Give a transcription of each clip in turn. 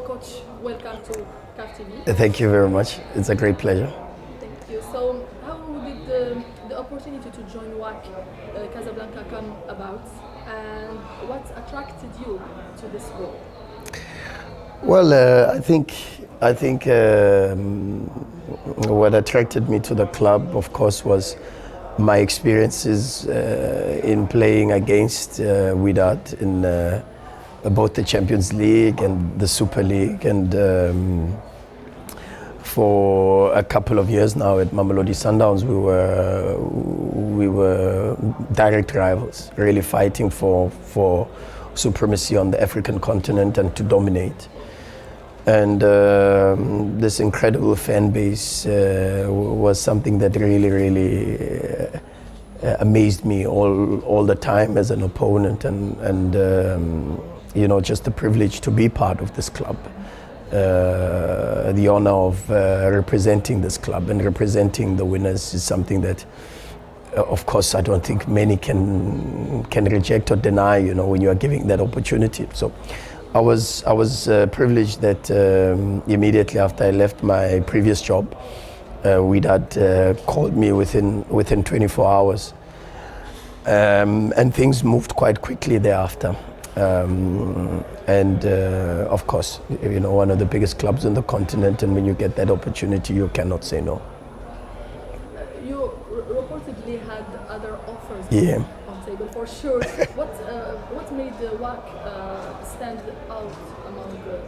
Coach, welcome to CAF TV. Thank you very much. It's a great pleasure. Thank you. So, how did the opportunity to join WAC Casablanca come about, and what attracted you to this role? Well, I think what attracted me to the club, of course, was my experiences in playing against Wydad in both the Champions League and the Super League, and for a couple of years now at Mamelodi Sundowns, we were direct rivals, really fighting for supremacy on the African continent and to dominate. And this incredible fan base was something that really amazed me all the time as an opponent, and you know, just the privilege to be part of this club, the honor of representing this club and representing the winners is something that, of course, I don't think many can reject or deny, you know, when you are giving that opportunity. So I was privileged that immediately after I left my previous job, Wydad called me within 24 hours, and things moved quite quickly thereafter. Of course, you know, one of the biggest clubs on the continent, and when you get that opportunity, you cannot say no. You reportedly had other offers on table for sure. What made the WAC stand out among the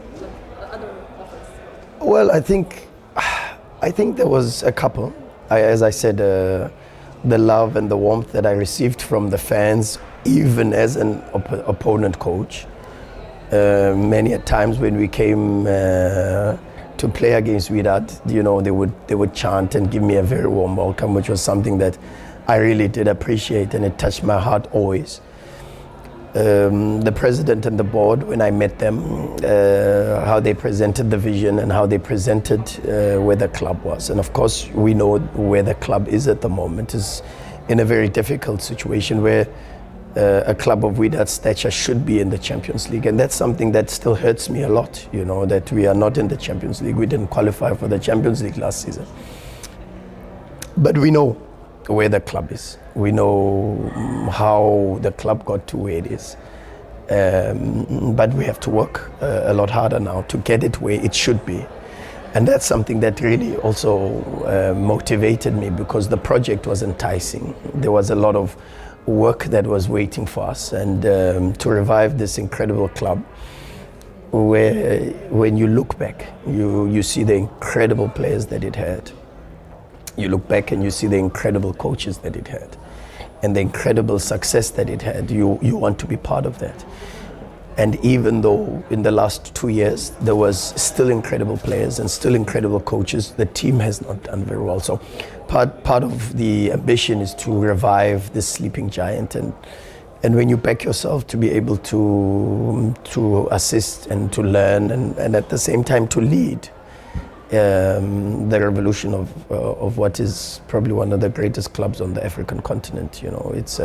other offers? Well, I think there was a couple. As I said, the love and the warmth that I received from the fans, even as an opponent coach. Many a times when we came to play against Wydad, you know, they would chant and give me a very warm welcome, which was something that I really did appreciate, and it touched my heart always. The president and the board, when I met them, how they presented the vision and how they presented where the club was. And of course, we know where the club is at the moment, is in a very difficult situation where a club of Wydad's stature should be in the Champions League. And that's something that still hurts me a lot, you know, that we are not in the Champions League. We didn't qualify for the Champions League last season. But we know where the club is. We know how the club got to where it is. But we have to work a lot harder now to get it where it should be. And that's something that really also motivated me, because the project was enticing. There was a lot of work that was waiting for us, and to revive this incredible club where, when you look back, you see the incredible players that it had. You look back and you see the incredible coaches that it had and the incredible success that it had. You want to be part of that. And even though in the last 2 years there was still incredible players and still incredible coaches, the team has not done very well. So part of the ambition is to revive this sleeping giant, and when you back yourself to be able to assist and to learn and at the same time to lead the revolution of what is probably one of the greatest clubs on the African continent. You know, it's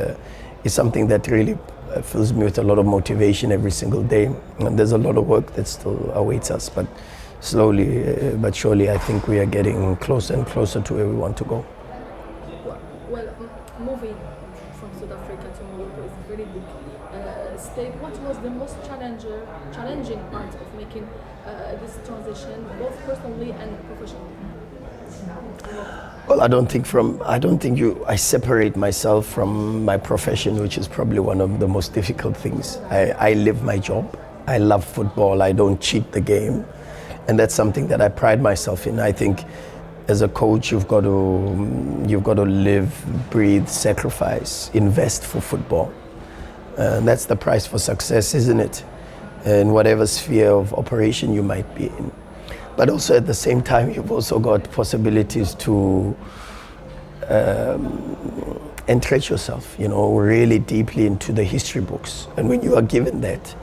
something that really fills me with a lot of motivation every single day. And there's a lot of work that still awaits us, but slowly but surely I think we are getting closer and closer to where we want to go. Well, moving from South Africa to Morocco is a very big step. What was the most challenging part of making this transition, both personally and professionally? Well, I separate myself from my profession, which is probably one of the most difficult things. I live my job. I love football. I don't cheat the game. And that's something that I pride myself in. I think as a coach, you've got to live, breathe, sacrifice, invest for football. And that's the price for success, isn't it? In whatever sphere of operation you might be in. But also at the same time, you've also got possibilities to entrench yourself, you know, really deeply into the history books. And when you are given that,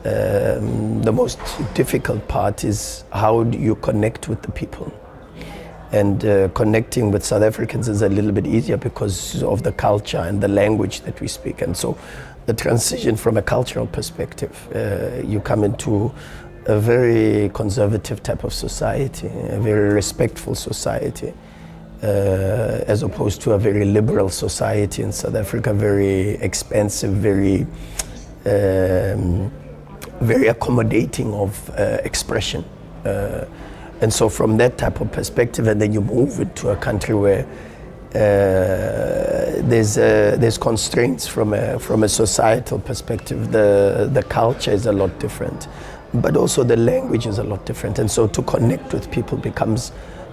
the most difficult part is how do you connect with the people. And connecting with South Africans is a little bit easier because of the culture and the language that we speak. And so the transition from a cultural perspective, you come into a very conservative type of society, a very respectful society, as opposed to a very liberal society in South Africa, very expansive, very accommodating of expression. And so from that type of perspective, and then you move it to a country where there's constraints from a societal perspective. The culture is a lot different, but also the language is a lot different. And so to connect with people becomes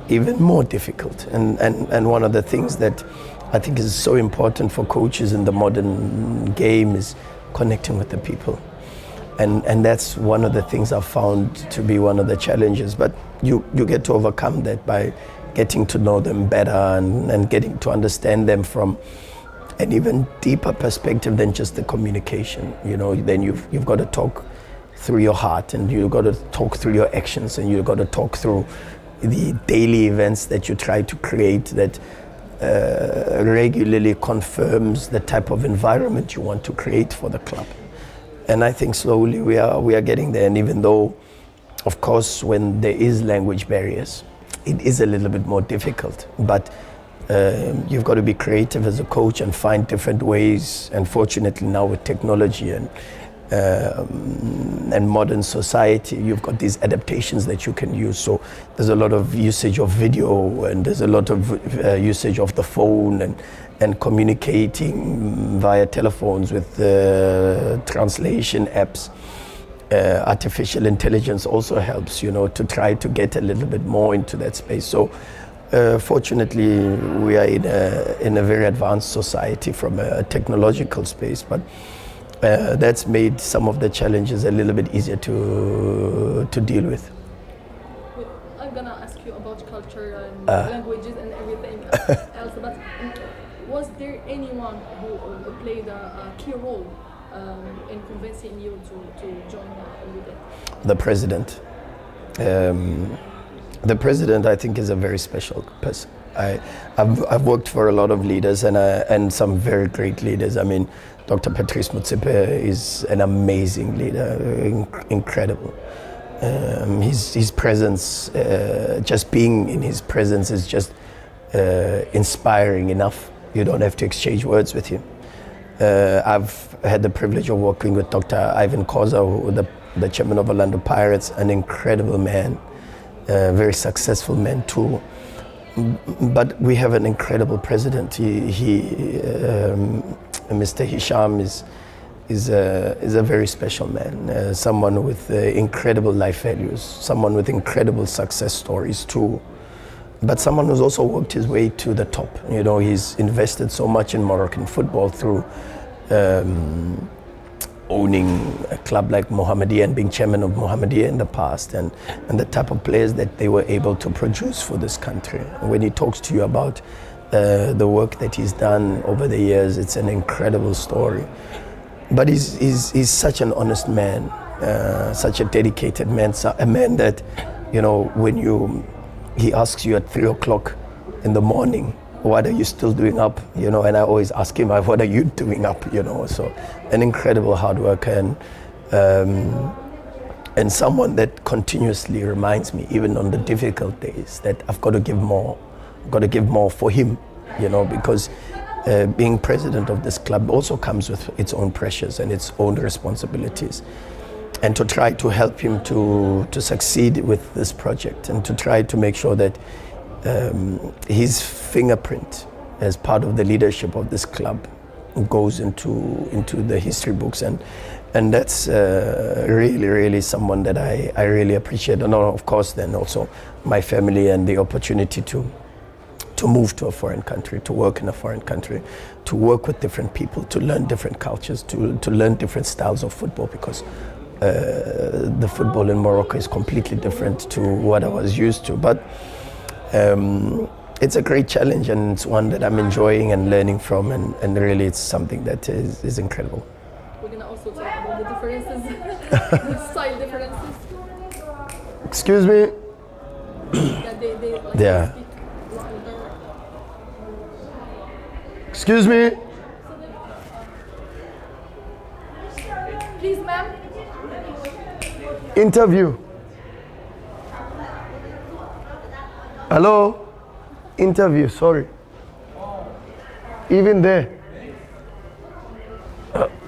even more difficult. And one of the things that I think is so important for coaches in the modern game is connecting with the people. And that's one of the things I've found to be one of the challenges. But you get to overcome that by getting to know them better and getting to understand them from an even deeper perspective than just the communication. You know, then you've got to talk through your heart, and you've got to talk through your actions, and you've got to talk through the daily events that you try to create that regularly confirms the type of environment you want to create for the club. And I think slowly we are getting there. And even though, of course, when there is language barriers, it is a little bit more difficult. But you've got to be creative as a coach and find different ways. And fortunately now with technology and modern society, you've got these adaptations that you can use. So there's a lot of usage of video, and there's a lot of usage of the phone, and communicating via telephones with translation apps. Artificial intelligence also helps, you know, to try to get a little bit more into that space. So fortunately, we are in a very advanced society from a technological space, but that's made some of the challenges a little bit easier to deal with. I'm gonna ask you about culture and languages and everything else, but was there anyone who played a key role in convincing you to join Wydad? The president. The president, I think, is a very special person. I've worked for a lot of leaders and some very great leaders. I mean, Dr. Patrice Motsepe is an amazing leader, incredible. His presence, just being in his presence is just inspiring enough. You don't have to exchange words with him. I've had the privilege of working with Dr. Khoza, the chairman of Orlando Pirates, an incredible man, very successful man too. But we have an incredible president. Mr. Hisham is a very special man, someone with incredible life values, someone with incredible success stories too, but someone who's also worked his way to the top. You know, he's invested so much in Moroccan football through owning a club like Mohammedia and being chairman of Mohammedia in the past, and the type of players that they were able to produce for this country. When he talks to you about the work that he's done over the years, it's an incredible story. But he's such an honest man, such a dedicated man, a man that, you know, when he asks you at 3 o'clock in the morning, what are you still doing up? You know, and I always ask him, what are you doing up? You know, so an incredible hard worker and someone that continuously reminds me, even on the difficult days, that I've got to give more. I've got to give more for him, you know, because being president of this club also comes with its own pressures and its own responsibilities. And to try to help him to succeed with this project, and to try to make sure that his fingerprint as part of the leadership of this club goes into the history books, and that's really someone that I really appreciate. And of course then also my family and the opportunity to move to a foreign country, to work in a foreign country, to work with different people, to learn different cultures, to learn different styles of football, because the football in Morocco is completely different to what I was used to. But it's a great challenge, and it's one that I'm enjoying and learning from, and really it's something that is incredible. We're going to also talk about the differences, the style differences. Excuse me? Yeah. Yeah. Excuse me? Please, ma'am. Interview. Hello? Interview, sorry. Even there.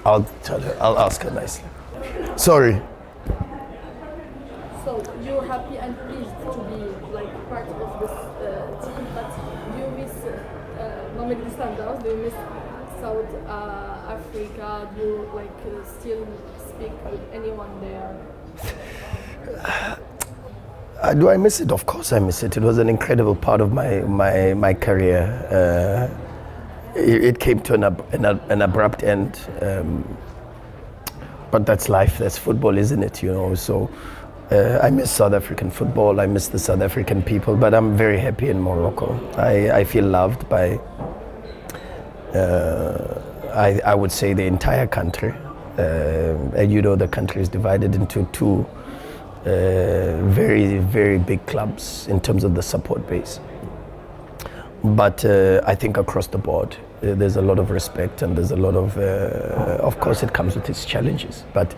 I'll tell her, I'll ask her nicely. Sorry. So you're happy and pleased to be like part of this team, but do you miss not maybe the Sundowns? Do you miss South Africa? Do you like still speak with anyone there? Do I miss it? Of course I miss it. It was an incredible part of my career. It came to an abrupt end. But that's life, that's football, isn't it? You know, so I miss South African football, I miss the South African people, but I'm very happy in Morocco. I feel loved by, I would say, the entire country. And you know, the country is divided into two very, very big clubs in terms of the support base. But I think across the board, there's a lot of respect and there's a lot of course it comes with its challenges. But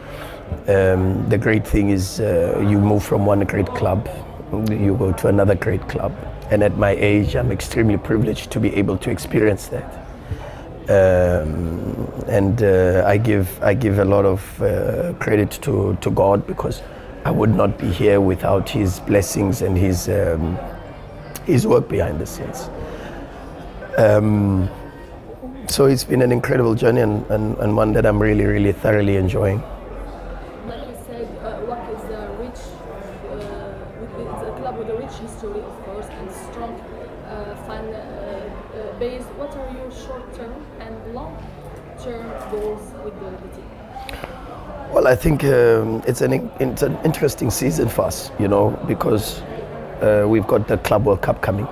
the great thing is you move from one great club, you go to another great club. And at my age, I'm extremely privileged to be able to experience that. I give a lot of credit to God, because I would not be here without His blessings and His work behind the scenes. So it's been an incredible journey and one that I'm really, really thoroughly enjoying. Like you said, WAC is a rich, it's a club with a rich history, of course, and strong fan base. What are your short-term and long-term goals with the team? Well, I think it's an interesting season for us, you know, because we've got the Club World Cup coming.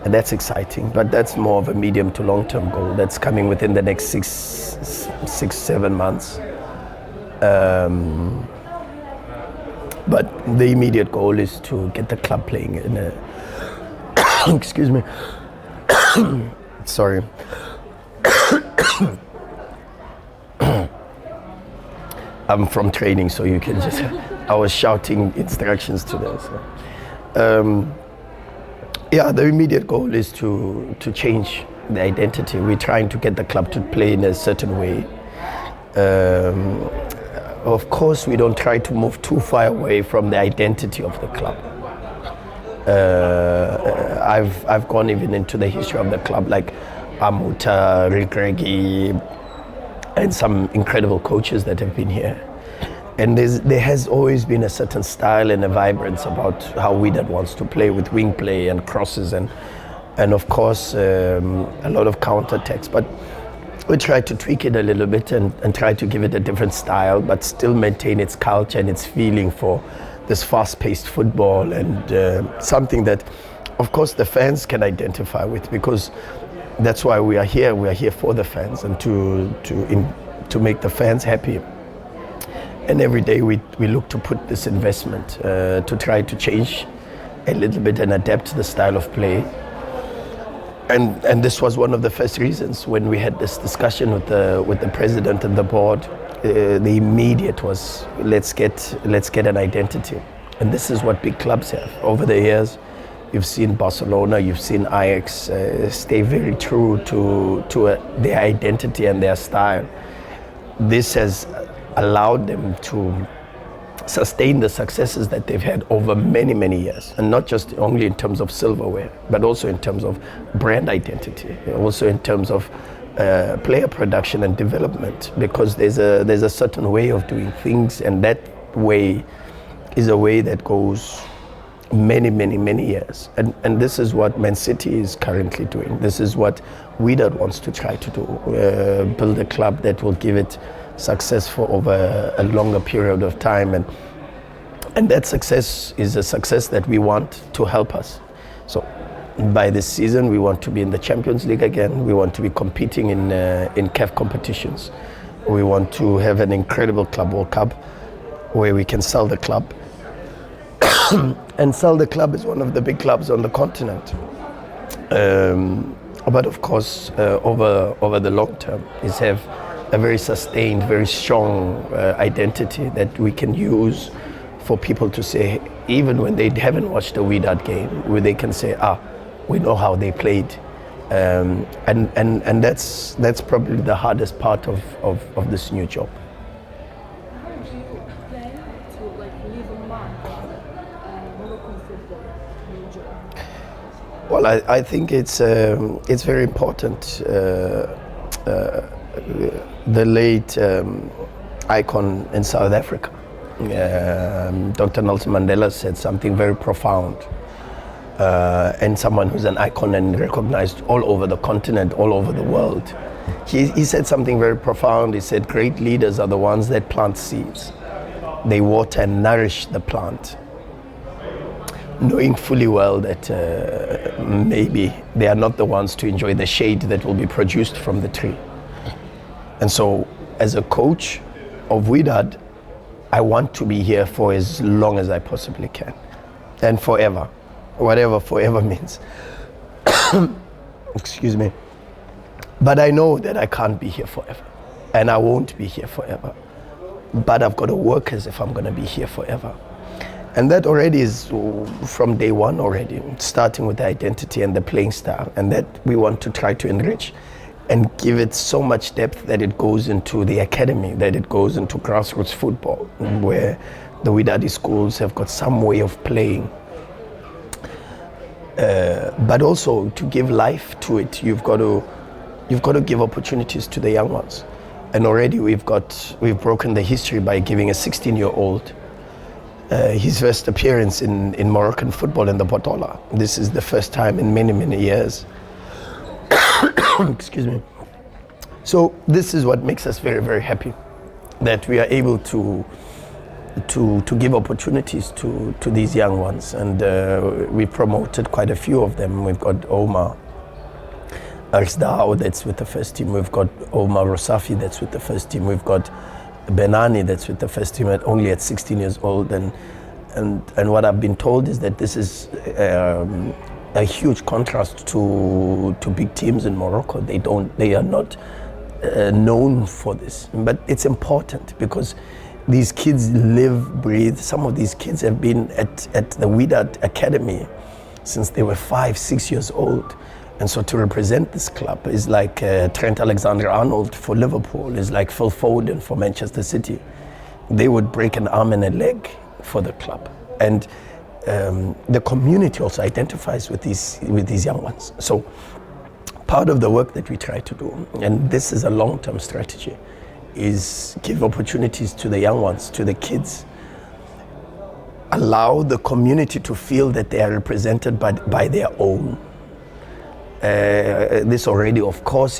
And that's exciting, but that's more of a medium to long-term goal that's coming within the next 6-7 months. But the immediate goal is to get the club playing in a excuse me. Sorry. I'm from training, so you can just, I was shouting instructions to them. So. Yeah, the immediate goal is to change the identity. We're trying to get the club to play in a certain way. Of course, we don't try to move too far away from the identity of the club. I've gone even into the history of the club, like Amuta, Rigregi, and some incredible coaches that have been here. And there has always been a certain style and a vibrance about how Wydad wants to play, with wing play and crosses and of course a lot of counter-attacks. But we try to tweak it a little bit and try to give it a different style, but still maintain its culture and its feeling for this fast-paced football, and something that, of course, the fans can identify with, because that's why we are here. We are here for the fans and to make the fans happy. And every day we look to put this investment to try to change a little bit and adapt the style of play. And this was one of the first reasons when we had this discussion with the president and the board. The immediate was, let's get an identity. And this is what big clubs have. Over the years, you've seen Barcelona, you've seen Ajax stay very true to their identity and their style. This has allowed them to sustain the successes that they've had over many, many years, and not just only in terms of silverware, but also in terms of brand identity, also in terms of player production and development, because there's a certain way of doing things, and that way is a way that goes many, many, many years. And this is what Man City is currently doing. This is what Wydad wants to try to do, build a club that will give it success for over a longer period of time, and that success is a success that we want to help us. So by this season we want to be in the Champions League again. We want to be competing in CAF competitions. We want to have an incredible Club World Cup where we can sell the club and sell the club as one of the big clubs on the continent. But of course over the long term is have a very sustained, very strong identity that we can use for people to say, even when they haven't watched a Wydad game, where they can say, we know how they played. And that's probably the hardest part of this new job. How do you plan to leave a mark on Moroccan football in your job? Well, I think it's very important. The late icon in South Africa, Dr. Nelson Mandela, said something very profound. And someone who's an icon and recognized all over the continent, all over the world. He said something very profound. He said, great leaders are the ones that plant seeds. They water and nourish the plant, knowing fully well that maybe they are not the ones to enjoy the shade that will be produced from the tree. And so, as a coach of Wydad, I want to be here for as long as I possibly can, and forever. Whatever forever means. Excuse me. But I know that I can't be here forever. And I won't be here forever. But I've got to work as if I'm going to be here forever. And that already is from day one already, starting with the identity and the playing style. And that we want to try to enrich and give it so much depth that it goes into the academy, that it goes into grassroots football, where the Wydadi schools have got some way of playing. But also to give life to it, you've got to give opportunities to the young ones. And already we've broken the history by giving a 16-year-old his first appearance in Moroccan football in the Botola. This is the first time in many, many years. Excuse me. So this is what makes us very, very happy, that we are able to give opportunities to these young ones, and we promoted quite a few of them. We've got Omar Arsdao, that's with the first team. We've got Omar Rosafi, that's with the first team. We've got Benani, that's with the first team, only at 16 years old. And what I've been told is that this is a huge contrast to big teams in Morocco. They are not known for this, but it's important because these kids live, breathe. Some of these kids have been at the Wydad Academy since they were 5, 6 years old. And so to represent this club is like Trent Alexander-Arnold for Liverpool, is like Phil Foden for Manchester City. They would break an arm and a leg for the club. And the community also identifies with these young ones. So part of the work that we try to do, and this is a long-term strategy, is give opportunities to the young ones, to the kids. Allow the community to feel that they are represented by their own. This already, of course,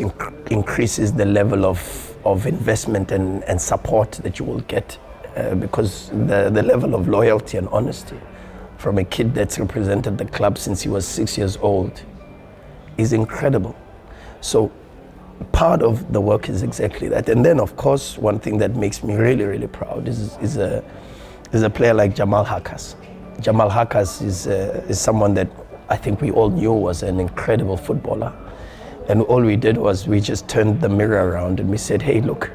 increases the level of investment and support that you will get, because the level of loyalty and honesty from a kid that's represented the club since he was 6 years old is incredible. So part of the work is exactly that. And then, of course, one thing that makes me really, really proud is a player like Jamal Hakas. Jamal Hakas is someone that I think we all knew was an incredible footballer. And all we did was we just turned the mirror around and we said, hey, look,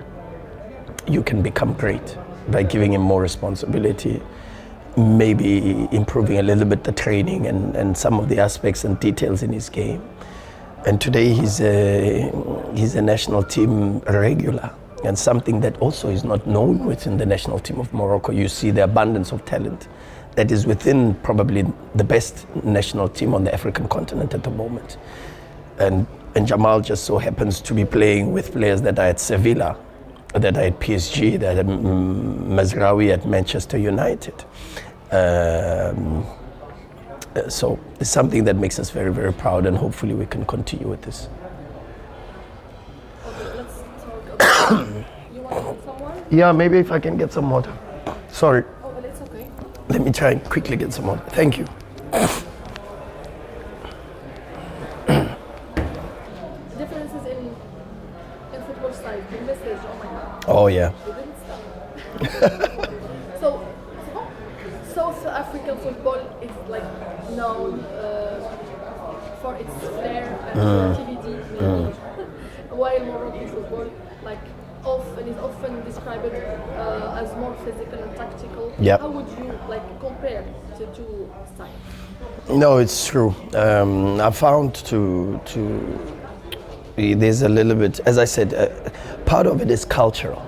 you can become great by giving him more responsibility, maybe improving a little bit the training and some of the aspects and details in his game. And today he's a national team regular, and something that also is not known within the national team of Morocco. You see the abundance of talent that is within probably the best national team on the African continent at the moment. And Jamal just so happens to be playing with players that are at Sevilla, that are at PSG, that are Mazraoui at Manchester United. So it's something that makes us very, very proud, and hopefully we can continue with this. Okay, let's talk about you want someone? Yeah, maybe if I can get some water. Sorry. Oh, but it's okay. Let me try and quickly get some water. Thank you. Differences in football style, the message, oh my god. Oh yeah. It didn't stop. So, South African football is like known for its flair and creativity, maybe. While Moroccan football, like is often described as more physical and tactical. Yep. How would you compare the two styles? No, it's true. I found there's a little bit, as I said, part of it is cultural.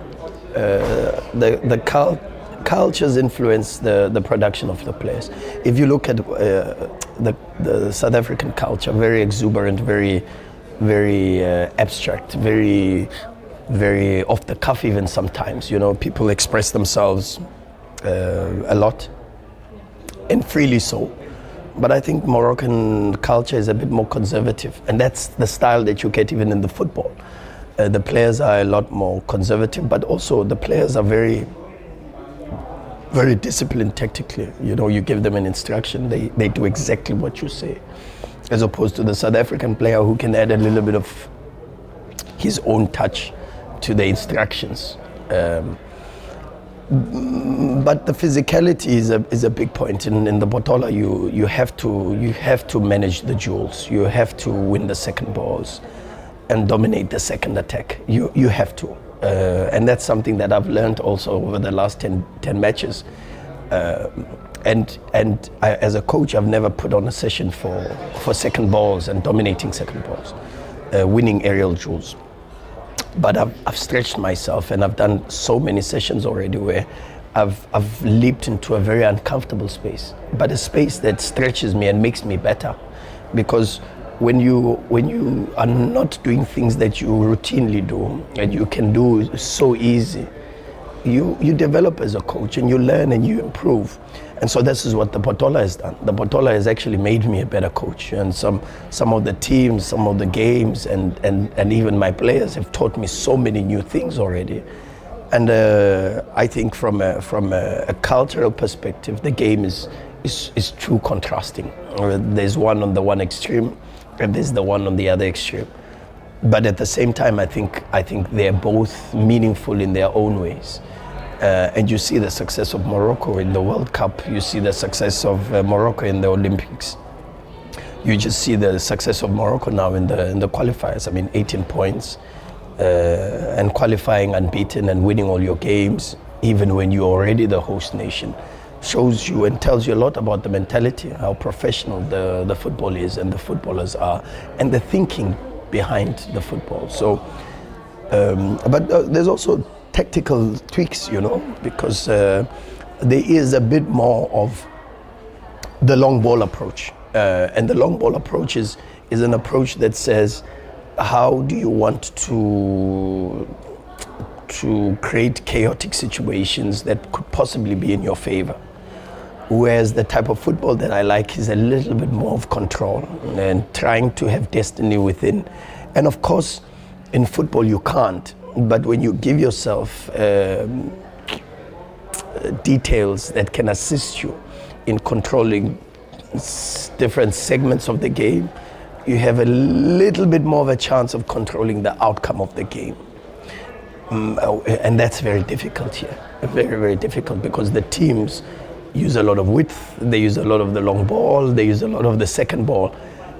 Cultures influence the production of the players. If you look at the South African culture, very exuberant, very abstract, very off the cuff even sometimes. People express themselves a lot and freely so. But I think Moroccan culture is a bit more conservative, and that's the style that you get even in the football. The players are a lot more conservative, but also the players are very disciplined tactically. You give them an instruction, they do exactly what you say, as opposed to the South African player who can add a little bit of his own touch to the instructions. But the physicality is a big point. In the Botola, you have to manage the duels. You have to win the second balls and dominate the second attack. You have to. And that's something that I've learned also over the last 10 matches. And I, as a coach, I've never put on a session for second balls and dominating second balls, winning aerial duels. But I've stretched myself, and I've done so many sessions already where I've leaped into a very uncomfortable space, but a space that stretches me and makes me better. Because when you are not doing things that you routinely do and you can do so easy, you develop as a coach and you learn and you improve. And so this is what the Botola has done. The Botola has actually made me a better coach, and some of the teams, some of the games, and even my players have taught me so many new things already. And I think from a cultural perspective, the game is true contrasting. There's one on the one extreme, and there's the one on the other extreme. But at the same time, I think they're both meaningful in their own ways. And you see the success of Morocco in the World Cup. You see the success of Morocco in the Olympics. You just see the success of Morocco now in the qualifiers. I mean, 18 points and qualifying unbeaten and winning all your games, even when you're already the host nation, shows you and tells you a lot about the mentality, how professional the football is and the footballers are, and the thinking behind the football. So, but there's also tactical tweaks, because there is a bit more of the long ball approach. And the long ball approach is an approach that says, how do you want to create chaotic situations that could possibly be in your favor? Whereas the type of football that I like is a little bit more of control and trying to have destiny within. And of course, in football you can't. But when you give yourself details that can assist you in controlling different segments of the game, you have a little bit more of a chance of controlling the outcome of the game. And that's very difficult here. Very, very difficult, because the teams use a lot of width, they use a lot of the long ball, they use a lot of the second ball.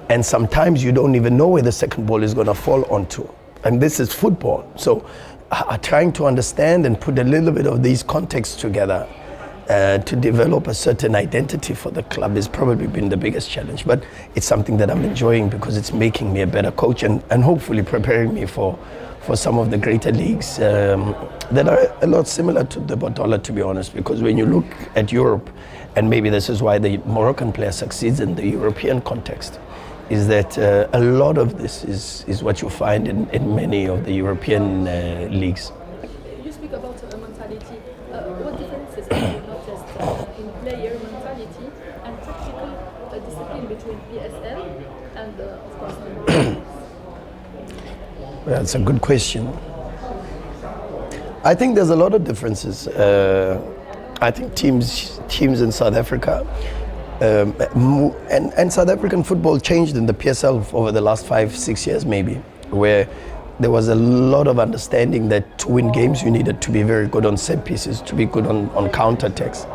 And sometimes you don't even know where the second ball is going to fall onto. And this is football. So trying to understand and put a little bit of these contexts together to develop a certain identity for the club has probably been the biggest challenge. But it's something that I'm enjoying because it's making me a better coach and hopefully preparing me for some of the greater leagues that are a lot similar to the Botola, to be honest. Because when you look at Europe, and maybe this is why the Moroccan player succeeds in the European context, is that a lot of this is what you find in many of the European leagues. You speak about mentality. What differences have you noticed in player mentality and tactical discipline between PSL and, of course, the Moroccan? Well, that's a good question. I think there's a lot of differences. I think teams in South Africa and South African football changed in the PSL over the last 5-6 years maybe, where there was a lot of understanding that to win games you needed to be very good on set pieces, to be good on counter-attacks.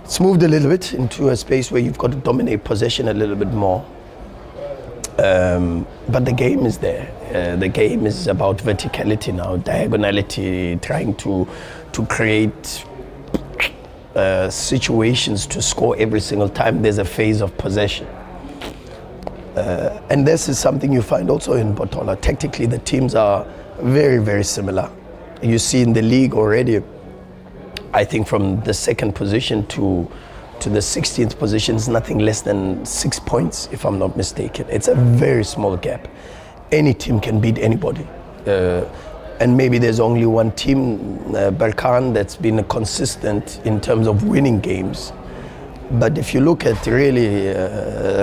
It's moved a little bit into a space where you've got to dominate possession a little bit more. But the game is there. The game is about verticality now, diagonality, trying to create situations to score every single time there's a phase of possession. And this is something you find also in Botola. Tactically, the teams are very, very similar. You see in the league already, I think from the second position to the 16th position is nothing less than 6 points, if I'm not mistaken. It's a very small gap. Any team can beat anybody. And maybe there's only one team, Berkane, that's been consistent in terms of winning games. But if you look at really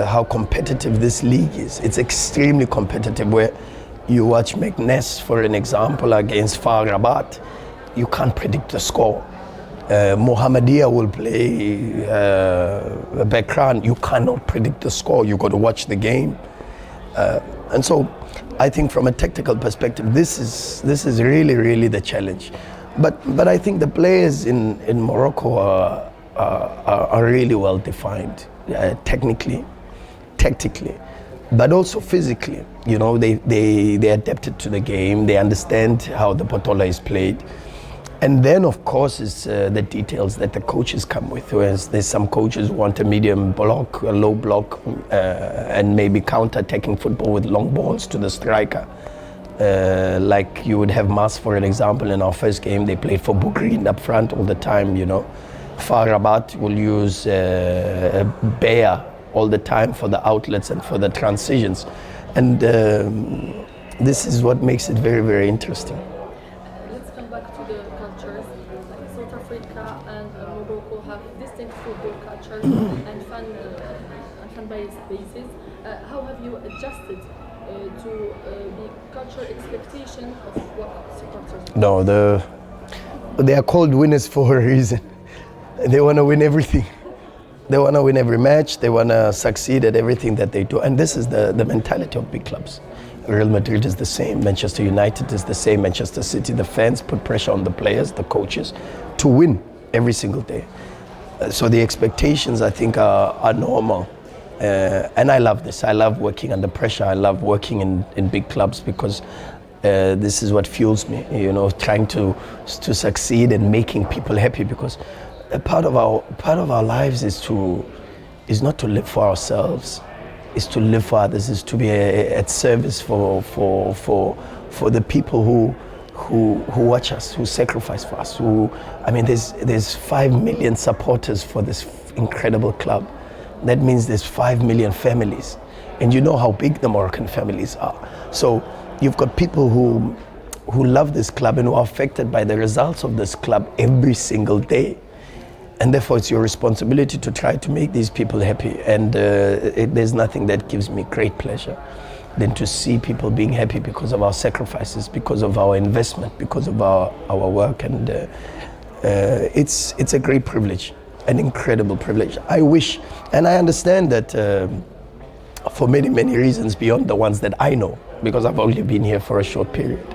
how competitive this league is, it's extremely competitive. Where you watch McNess, for an example, against FAR Rabat, you can't predict the score. Mohammedia will play Berkane, you cannot predict the score. You got to watch the game. And so I think from a tactical perspective, this is really, really the challenge. But I think the players in Morocco are really well defined, technically, tactically, but also physically. You know, they adapted to the game. They understand how the Botola is played. And then, of course, is the details that the coaches come with. Whereas there's some coaches who want a medium block, a low block, and maybe counter-attacking football with long balls to the striker. Like you would have Mas, for an example, in our first game. They played for Bougrine up front all the time, you know. FAR Rabat will use Bear all the time for the outlets and for the transitions. And this is what makes it very, very interesting. Let's come back to the cultures. Like South Africa and Morocco have distinct football cultures and fan bases. How have you adjusted to the cultural expectation of what supporters? No, they are called winners for a reason. They want to win everything. They want to win every match. They want to succeed at everything that they do. And this is the mentality of big clubs. Real Madrid is the same. Manchester United is the same. Manchester City, the fans put pressure on the players, the coaches, to win every single day. So the expectations, I think, are normal. And I love this. I love working under pressure. I love working in big clubs because this is what fuels me, you know, trying to succeed and making people happy, because a part of our lives is not to live for ourselves, is to live for others, is to be at service for the people who watch us, who sacrifice for us. There's 5 million supporters for this incredible club. That means there's 5 million families, and you know how big the Moroccan families are. So you've got people who love this club and who are affected by the results of this club every single day. And therefore, it's your responsibility to try to make these people happy. And there's nothing that gives me great pleasure than to see people being happy because of our sacrifices, because of our investment, because of our work. And it's a great privilege, an incredible privilege. I wish, and I understand that for many, many reasons beyond the ones that I know, because I've only been here for a short period.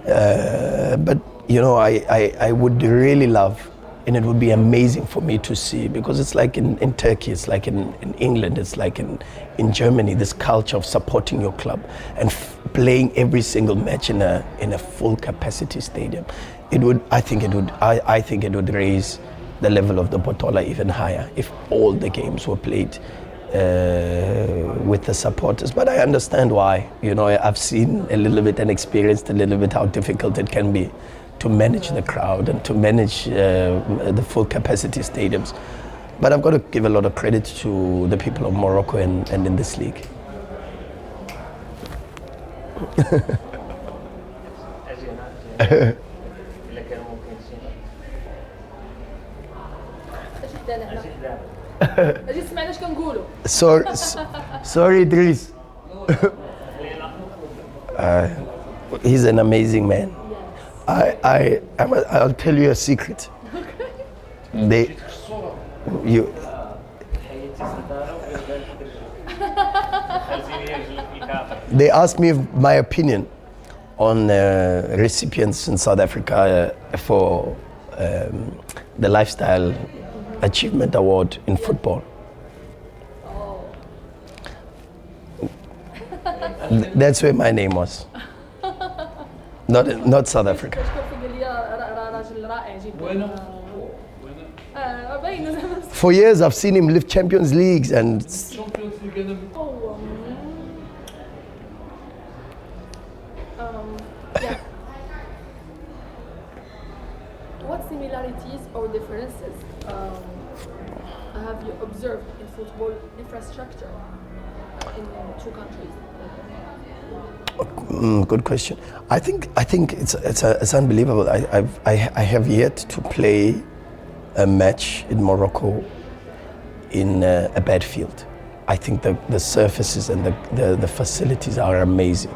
But, you know, I would really love, and it would be amazing for me to see, because it's like in Turkey, it's like in England, it's like in Germany, this culture of supporting your club and playing every single match in a full capacity stadium. I think it would raise the level of the Botola even higher if all the games were played with the supporters. But I understand why. You know, I've seen a little bit and experienced a little bit how difficult it can be to manage the crowd and to manage the full capacity stadiums. But I've got to give a lot of credit to the people of Morocco and in this league. Sorry, Idris. He's an amazing man. I'll tell you a secret. They asked me my opinion on recipients in South Africa for the Lifestyle Achievement Award in football. That's where my name was. Not South Africa. For years I've seen him lift Champions Leagues and yeah. What similarities or differences have you observed in football infrastructure in two countries? Good question. I think it's unbelievable. I have yet to play a match in Morocco in a bad field. I think the surfaces and the facilities are amazing.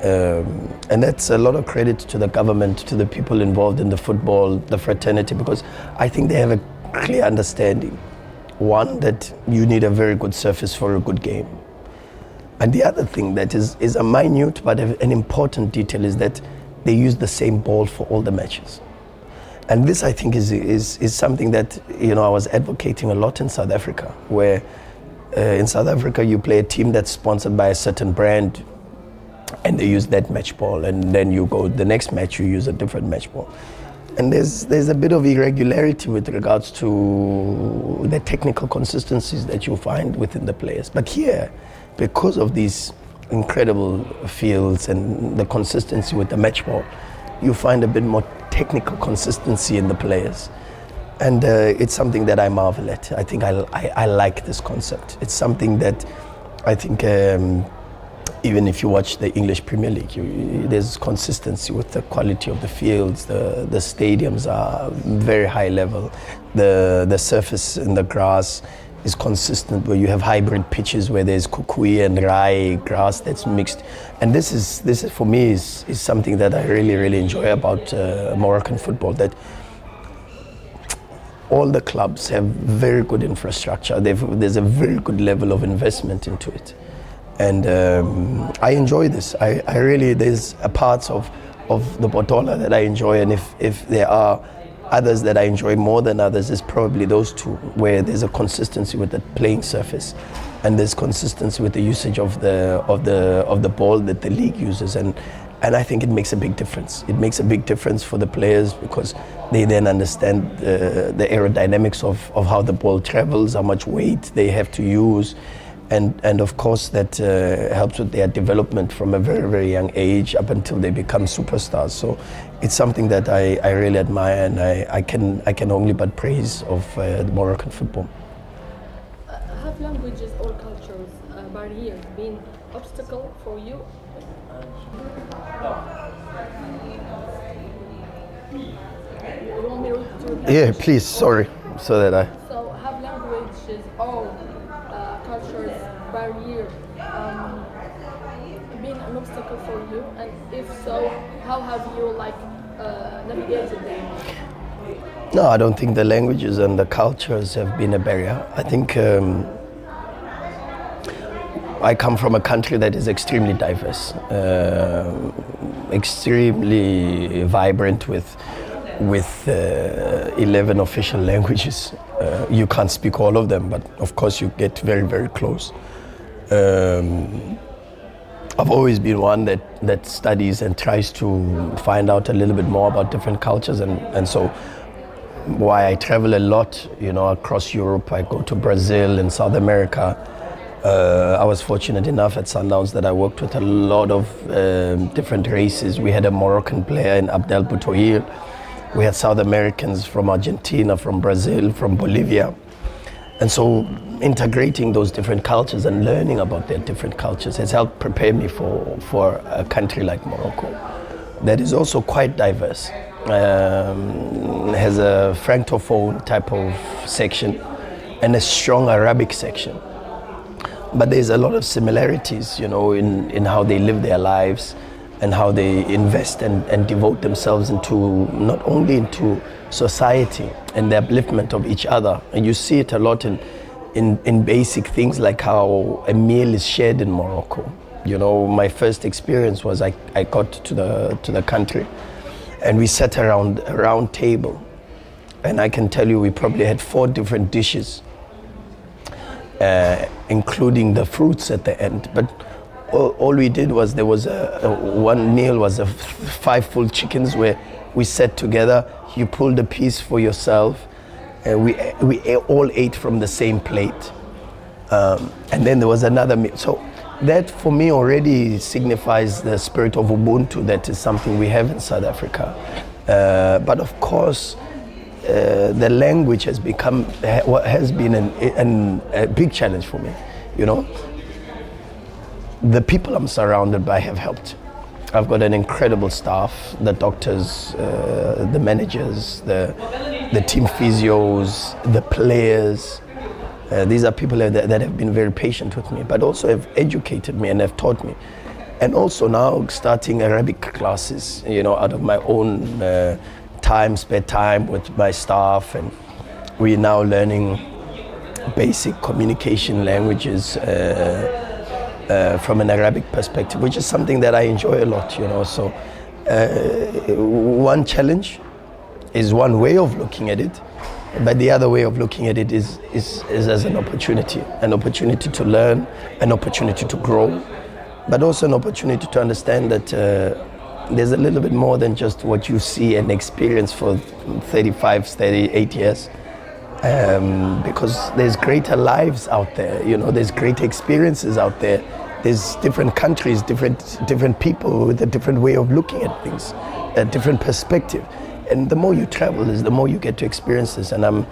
And that's a lot of credit to the government, to the people involved in the football, the fraternity, because I think they have a clear understanding. One, that you need a very good surface for a good game. And the other thing that is a minute but an important detail is that they use the same ball for all the matches. And this, I think, is something that, I was advocating a lot in South Africa, where in South Africa you play a team that's sponsored by a certain brand and they use that match ball, and then you go the next match you use a different match ball. And there's a bit of irregularity with regards to the technical consistencies that you find within the players. But here, because of these incredible fields and the consistency with the match ball, you find a bit more technical consistency in the players. And it's something that I marvel at. I think I like this concept. It's something that I think even if you watch the English Premier League, there's consistency with the quality of the fields. The stadiums are very high level. The surface in the grass is consistent, where you have hybrid pitches where there's kukui and rai grass that's mixed. And this is for me is something that I really enjoy about Moroccan football, that all the clubs have very good infrastructure. There's a very good level of investment into it. And I enjoy this. I really, there's a parts of the Botola that I enjoy, and if there are others that I enjoy more than others, is probably those two, where there's a consistency with the playing surface and there's consistency with the usage of the ball that the league uses, and I think it makes a big difference. It makes a big difference for the players, because they then understand the aerodynamics of how the ball travels, how much weight they have to use. And of course that helps with their development from a very young age up until they become superstars. So it's something that I really admire, and I can only but praise of the Moroccan football. Have languages or cultures barriers been obstacle for you? You want me to repeat? Yeah, please. Sorry, so that I. So have languages or cultures barrier been an obstacle for you, and if so, how have you navigated them? No, I don't think the languages and the cultures have been a barrier. I think I come from a country that is extremely diverse, extremely vibrant with 11 official languages. You can't speak all of them, but of course you get very close. I've always been one that studies and tries to find out a little bit more about different cultures, and so why I travel a lot, across Europe. I go to Brazil and South America. I was fortunate enough at Sundowns that I worked with a lot of different races. We had a Moroccan player in Abdel Boutoir. We had South Americans from Argentina, from Brazil, from Bolivia. And so integrating those different cultures and learning about their different cultures has helped prepare me for a country like Morocco that is also quite diverse. Has a Francophone type of section and a strong Arabic section. But there's a lot of similarities, in how they live their lives and how they invest and devote themselves not only into society and the upliftment of each other. And you see it a lot in basic things, like how a meal is shared in Morocco. My first experience was I got to the country and we sat around a round table, and I can tell you we probably had 4 different dishes, including the fruits at the end. But all we did was there was one meal was 5 full chickens where we sat together. You pulled a piece for yourself. We all ate from the same plate. And then there was another meal. So that for me already signifies the spirit of Ubuntu. That is something we have in South Africa. But of course, the language has been a big challenge for me. You know, the people I'm surrounded by have helped. I've got an incredible staff, the doctors, the managers, the team physios, the players. These are people that have been very patient with me, but also have educated me and have taught me. And also now starting Arabic classes, you know, out of my own spare time with my staff. And we're now learning basic communication languages from an Arabic perspective, which is something that I enjoy a lot, you know. So one challenge is one way of looking at it, but the other way of looking at it is as an opportunity to learn, an opportunity to grow, but also an opportunity to understand that there's a little bit more than just what you see and experience for 35, 38 years. Because there's greater lives out there, you know, there's great experiences out there. There's different countries, different people with a different way of looking at things, a different perspective. And the more you travel is the more you get to experience this. And I'm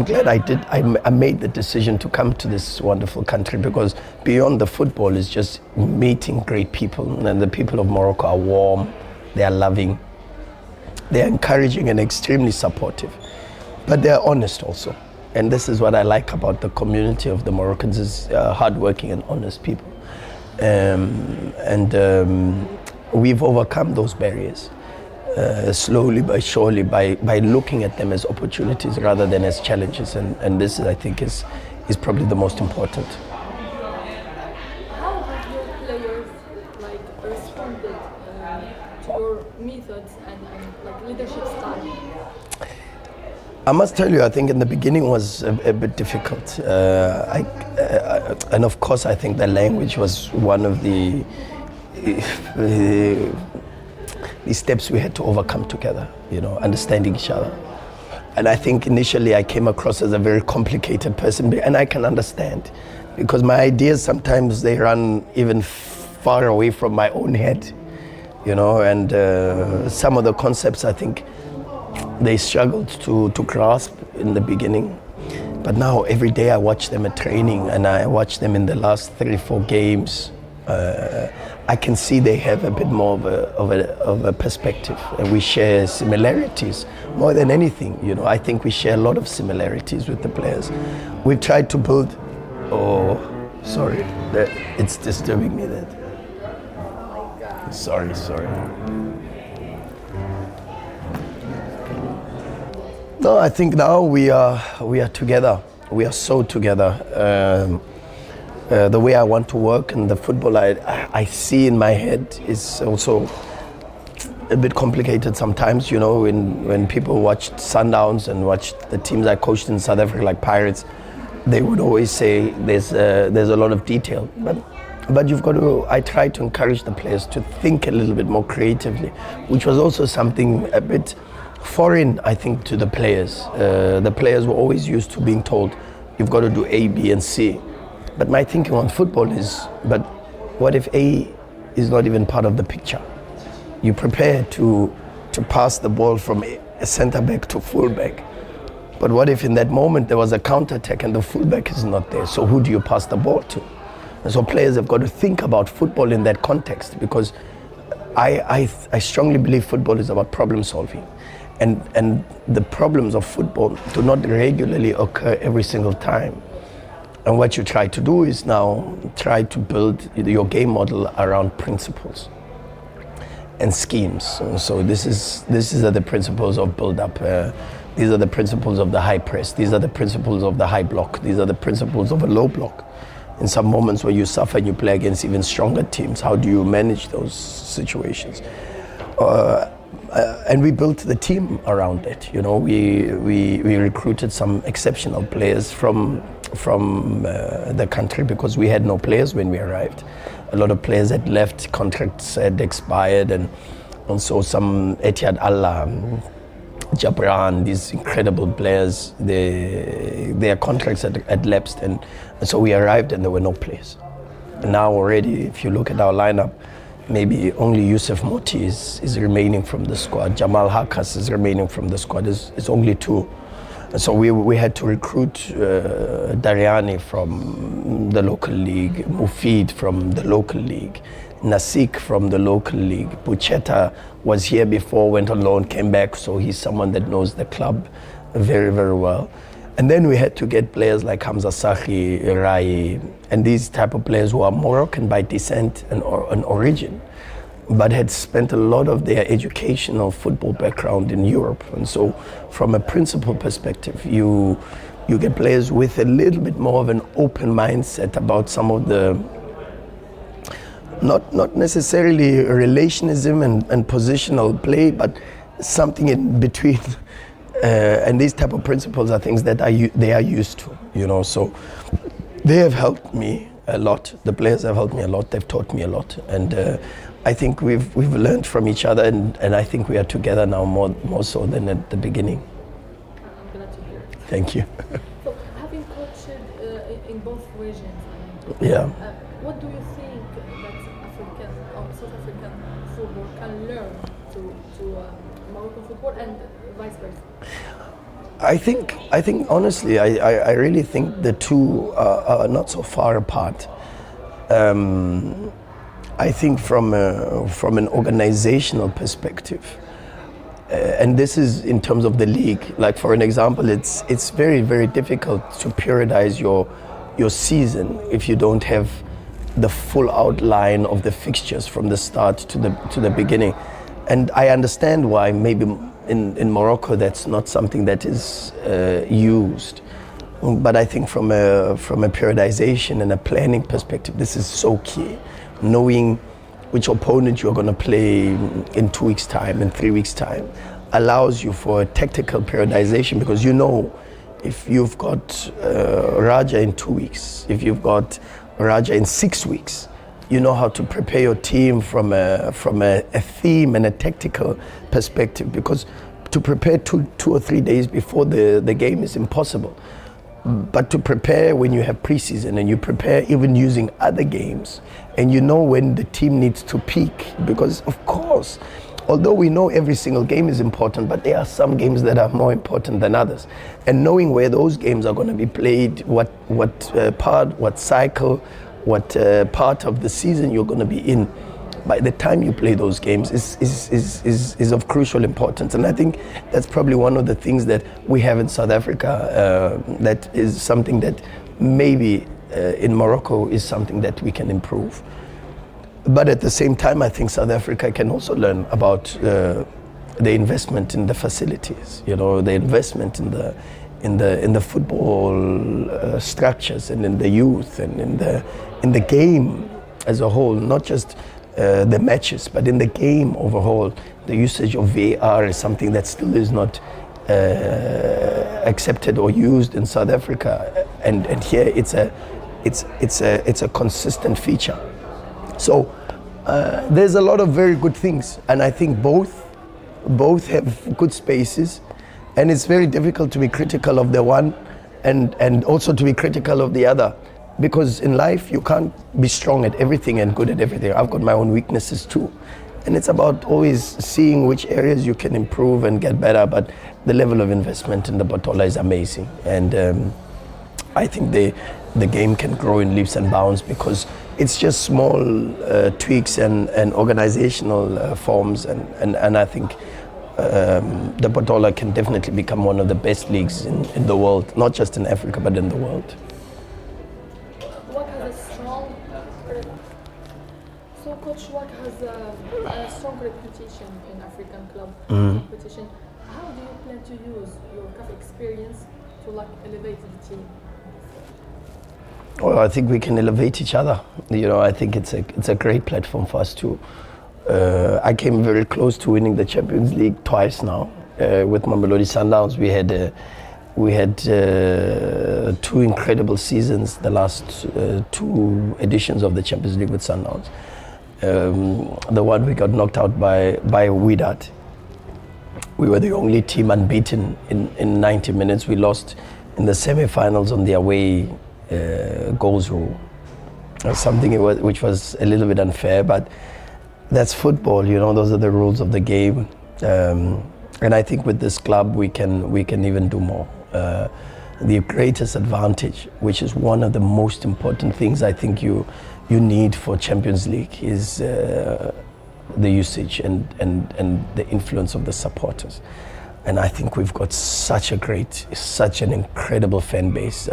glad I made the decision to come to this wonderful country, because beyond the football is just meeting great people. And the people of Morocco are warm, they are loving, they are encouraging and extremely supportive. But they're honest also. And this is what I like about the community of the Moroccans, is hardworking and honest people. We've overcome those barriers slowly but surely by looking at them as opportunities rather than as challenges. And this, I think, is probably the most important. How have your players responded to your methods and leadership style? I must tell you, I think in the beginning was a bit difficult. And of course, I think the language was one of the steps we had to overcome together, you know, understanding each other. And I think initially I came across as a very complicated person, and I can understand, because my ideas sometimes they run even far away from my own head, you know, and some of the concepts I think they struggled to grasp in the beginning. But now every day I watch them at training, and I watch them in the last 3-4 games. I can see they have a bit more of a perspective, and we share similarities more than anything. You know, I think we share a lot of similarities with the players. We've tried to build. Oh, sorry, it's disturbing me. That. Oh my God. Sorry. No, I think now we are together. We are so together. The way I want to work and the football I see in my head is also a bit complicated sometimes. You know, when people watched Sundowns and watched the teams I coached in South Africa, like Pirates, they would always say there's a lot of detail. But you've got to. I try to encourage the players to think a little bit more creatively, which was also something a bit foreign, I think, to the players. The players were always used to being told, you've got to do A, B, and C. But my thinking on football is, but what if A is not even part of the picture? You prepare to pass the ball from a centre back to full back. But what if in that moment there was a counter attack and the full back is not there? So who do you pass the ball to? And so players have got to think about football in that context, because I strongly believe football is about problem solving. And the problems of football do not regularly occur every single time. And what you try to do is now try to build your game model around principles and schemes. So these are the principles of build-up. These are the principles of the high press. These are the principles of the high block. These are the principles of a low block. In some moments where you suffer and you play against even stronger teams, how do you manage those situations? And we built the team around it. You know, we recruited some exceptional players from the country, because we had no players when we arrived. a lot of players had left, contracts had expired, and so some Etihad Allah, Jabran, these incredible players, their contracts had lapsed, and so we arrived and there were no players. And now already, if you look at our lineup, maybe only Yusuf Moti is remaining from the squad. Jamal Hakas is remaining from the squad. It's only two. And so we had to recruit Dariani from the local league, Mufid from the local league, Nasik from the local league. Bucheta was here before, went on loan, came back, so he's someone that knows the club very, very well. And then we had to get players like Hamza Sahi, Rai, and these type of players who are Moroccan by descent and origin, but had spent a lot of their educational football background in Europe. And so from a principal perspective, you get players with a little bit more of an open mindset about some of the, not necessarily relationism and positional play, but something in between. And these type of principles are things that they are used to, you know. So they have helped me a lot. The players have helped me a lot. They've taught me a lot, and I think we've learned from each other, and I think we are together now more so than at the beginning. I'm glad to hear. Thank you. So, having coached in both regions, Yeah. What do you think that African or South African football can learn to Moroccan football and vice versa? I think honestly, I really think the two are not so far apart. I think from an organizational perspective, and this is in terms of the league. Like for an example, it's very, very difficult to periodize your season if you don't have the full outline of the fixtures from the start to the beginning. And I understand why maybe in Morocco that's not something that is used. But I think from a periodization and a planning perspective, this is so key. Knowing which opponent you're going to play in 2 weeks' time, in 3 weeks' time, allows you for a tactical periodization, because you know if you've got Raja in 2 weeks, if you've got Raja in 6 weeks, you know how to prepare your team from a theme and a tactical perspective, because to prepare two or 3 days before the game is impossible. But to prepare when you have preseason, and you prepare even using other games, and you know when the team needs to peak, because of course, although we know every single game is important, but there are some games that are more important than others. And knowing where those games are going to be played, what cycle, what part of the season you're going to be in by the time you play those games is of crucial importance. And I think that's probably one of the things that we have in South Africa, that is something that maybe in Morocco is something that we can improve. But at the same time, I think South Africa can also learn about the investment in the facilities, you know, the investment in the football structures, and in the youth, and in the game as a whole, not just the matches, but in the game overall. The usage of VAR is something that still is not accepted or used in South Africa, and here it's a consistent feature. So there's a lot of very good things, and I think both have good spaces, and it's very difficult to be critical of the one and also to be critical of the other, because in life you can't be strong at everything and good at everything. I've got my own weaknesses too, and it's about always seeing which areas you can improve and get better. But the level of investment in the Botola is amazing, and I think the game can grow in leaps and bounds, because it's just small tweaks and organizational forms, and I think the Botola can definitely become one of the best leagues in the world, not just in Africa but in the world. Coach Wak has a strong reputation in African club competition. How do you plan to use your CAF experience to elevate the team? Well, I think we can elevate each other. You know, I think it's a great platform for us to. I came very close to winning the Champions League twice now with Mamelodi Sundowns. We had We had two incredible seasons, the last two editions of the Champions League with Sundowns. The one we got knocked out by Wydad. We were the only team unbeaten in 90 minutes. We lost in the semi-finals on the away goals rule. Something which was a little bit unfair, but that's football, those are the rules of the game. And I think with this club we can even do more. The greatest advantage, which is one of the most important things I think you need for Champions League, is the usage and the influence of the supporters. And I think we've got such an incredible fan base,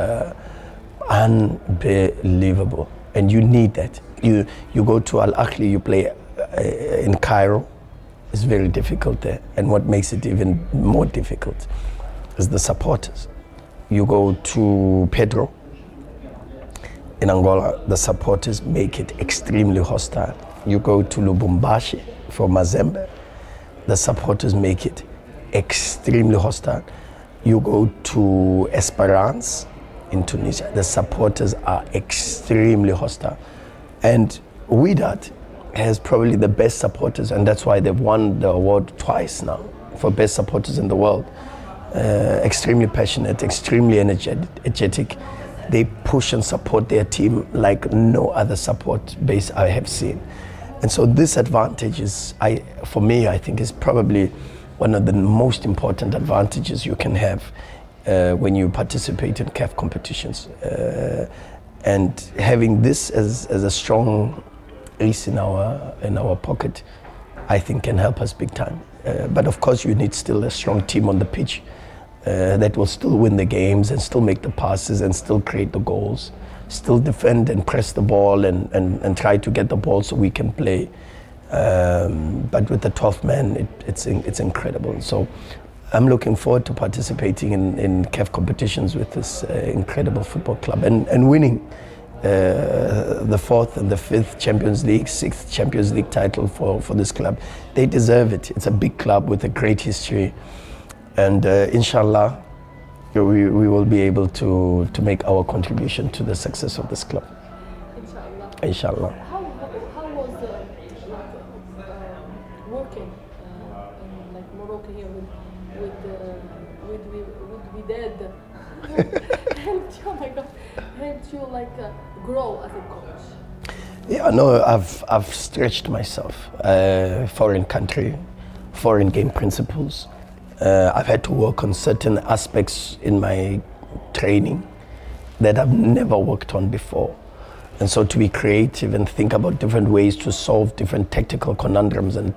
unbelievable. And you need that. You go to Al Ahly, you play in Cairo. It's very difficult there, and what makes it even more difficult is the supporters. You go to Pedro in Angola, the supporters make it extremely hostile. You go to Lubumbashi for Motsepe, the supporters make it extremely hostile. You go to Esperance in Tunisia, the supporters are extremely hostile. And Wydad has probably the best supporters, and that's why they've won the award twice now for best supporters in the world. Extremely passionate, extremely energetic. They push and support their team like no other support base I have seen. And so this advantage is, for me, I think is probably one of the most important advantages you can have when you participate in CAF competitions. And having this as a strong ace in our pocket, I think can help us big time. But of course you need still a strong team on the pitch that will still win the games and still make the passes and still create the goals, still defend and press the ball and try to get the ball so we can play. But with the 12th man, it's incredible. So I'm looking forward to participating in CAF competitions with this incredible football club and winning the 4th and the 5th Champions League, 6th Champions League title for this club. They deserve it. It's a big club with a great history, and inshallah we will be able to make our contribution to the success of this club. Inshallah. How was working in Morocco here with Wydad? Helped you, oh my God, helped you grow as a coach? Yeah, no, I've stretched myself. Foreign country, foreign game principles. I've had to work on certain aspects in my training that I've never worked on before. And so to be creative and think about different ways to solve different tactical conundrums and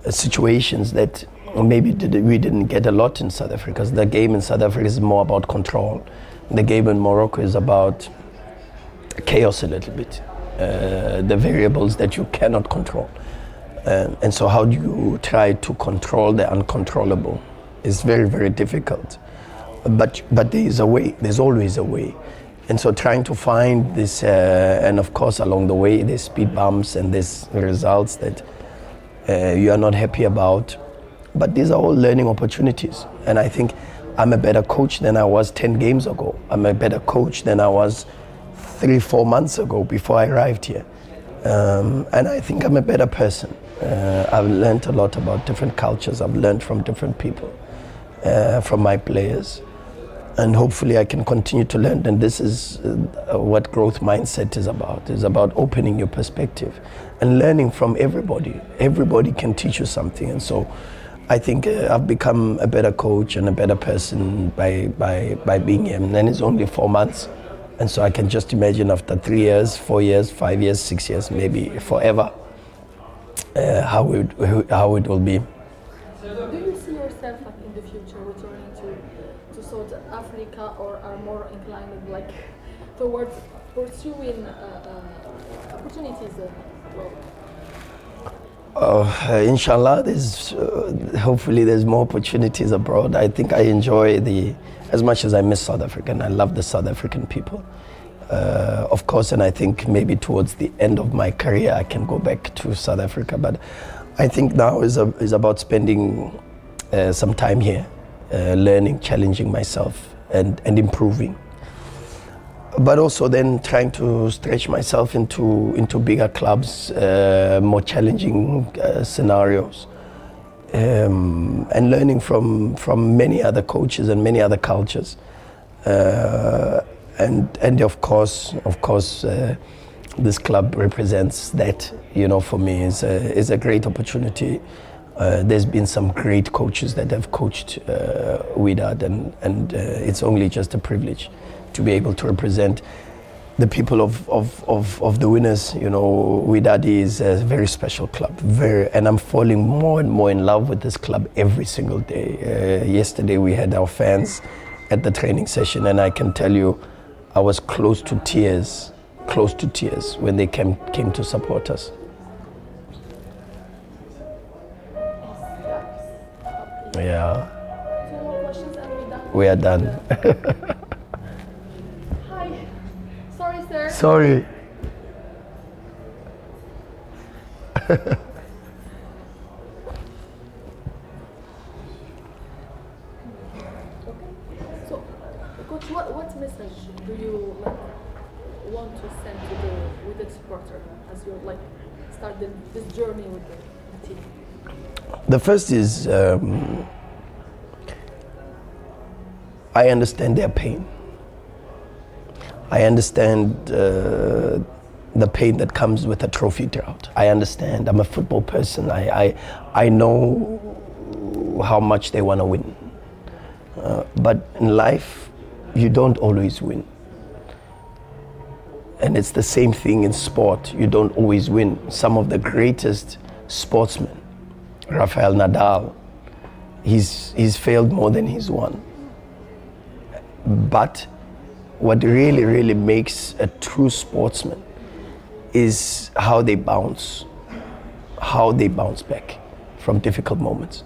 situations that maybe we didn't get a lot in South Africa. Because the game in South Africa is more about control. The game in Morocco is about chaos a little bit. The variables that you cannot control. And so how do you try to control the uncontrollable? It's very, very difficult. But there is a way, there's always a way. And so trying to find this, and of course along the way there's speed bumps and there's results that you are not happy about. But these are all learning opportunities. And I think I'm a better coach than I was 10 games ago. I'm a better coach than I was 3-4 months ago before I arrived here. And I think I'm a better person. I've learned a lot about different cultures. I've learned from different people, from my players. And hopefully I can continue to learn. And this is what growth mindset is about. It's about opening your perspective and learning from everybody. Everybody can teach you something. And so I think I've become a better coach and a better person by being here. And it's only 4 months. And so I can just imagine after 3 years, 4 years, 5 years, 6 years, maybe forever, how it will be. Do you see yourself in the future returning to South Africa, or are more inclined towards pursuing opportunities abroad? Inshallah, hopefully there's more opportunities abroad. I think I enjoy as much as I miss South Africa, and I love the South African people. Of course, and I think maybe towards the end of my career I can go back to South Africa. But I think now is about spending some time here learning, challenging myself, and improving. But also then trying to stretch myself into bigger clubs, more challenging scenarios, and learning from many other coaches and many other cultures. And of course, this club represents that. For me, is a great opportunity. There's been some great coaches that have coached Wydad, and it's only just a privilege to be able to represent the people of the winners. Wydad is a very special club, and I'm falling more and more in love with this club every single day. Yesterday we had our fans at the training session, and I can tell you, I was close to tears when they came to support us. Yeah. 2 more questions and we're done. We are done. Hi. Sorry, sir. Sorry. So, Coach, what message do you want to send with the supporter as you start this journey with the team? The first is I understand their pain. I understand the pain that comes with a trophy drought. I understand. I'm a football person. I know how much they want to win. But in life, you don't always win. And it's the same thing in sport. You don't always win. Some of the greatest sportsmen, Rafael Nadal, he's failed more than he's won. But what really makes a true sportsman is how they bounce back from difficult moments.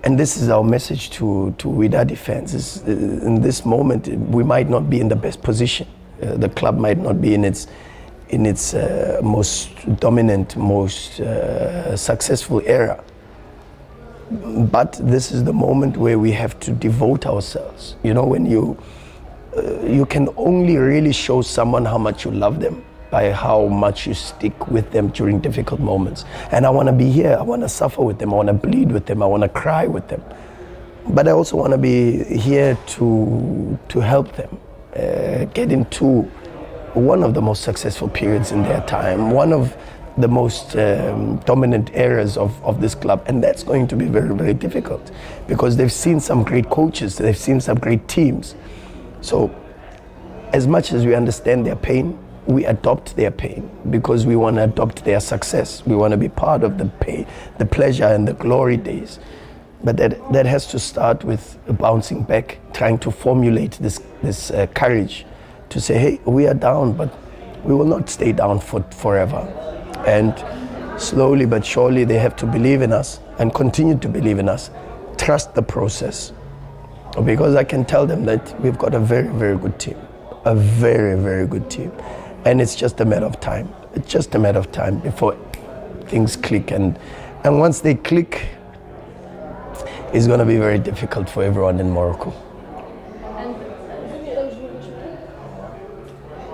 And this is our message to Wydad fans. In this moment, we might not be in the best position. The club might not be in its most dominant, most successful era. But this is the moment where we have to devote ourselves. When you can only really show someone how much you love them by how much you stick with them during difficult moments. And I want to be here. I want to suffer with them. I want to bleed with them. I want to cry with them. But I also want to be here to help them get into one of the most successful periods in their time, one of the most dominant eras of this club. And that's going to be very difficult because they've seen some great coaches, they've seen some great teams. So as much as we understand their pain, we adopt their pain because we want to adopt their success. We want to be part of the pain, the pleasure and the glory days. But that has to start with bouncing back, trying to formulate this courage to say, hey, we are down, but we will not stay down forever. And slowly but surely they have to believe in us and continue to believe in us. Trust the process. Because I can tell them that we've got a very good team. A very good team. And it's just a matter of time. It's just a matter of time before things click. And once they click, it's going to be very difficult for everyone in Morocco. And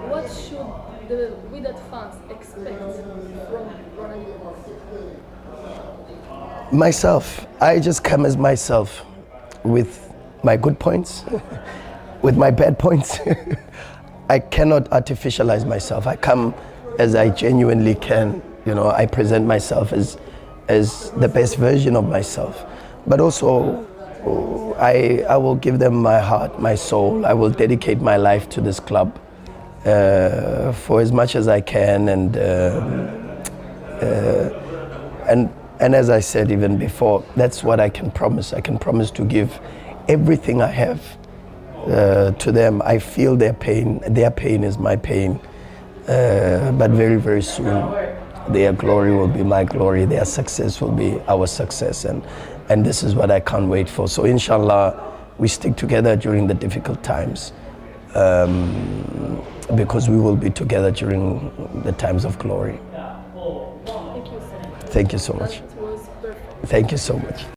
what should the Wydad fans expect from Ronaldo? Myself. I just come as myself with my good points, with my bad points. I cannot artificialize myself. I come as I genuinely can. I present myself as the best version of myself. But also, I will give them my heart, my soul. I will dedicate my life to this club for as much as I can. And as I said even before, that's what I can promise. I can promise to give everything I have to them. I feel their pain. Their pain is my pain. But very soon, their glory will be my glory. Their success will be our success. And this is what I can't wait for. So inshallah, we stick together during the difficult times because we will be together during the times of glory. Thank you so much. Thank you so much. That was perfect. Thank you so much.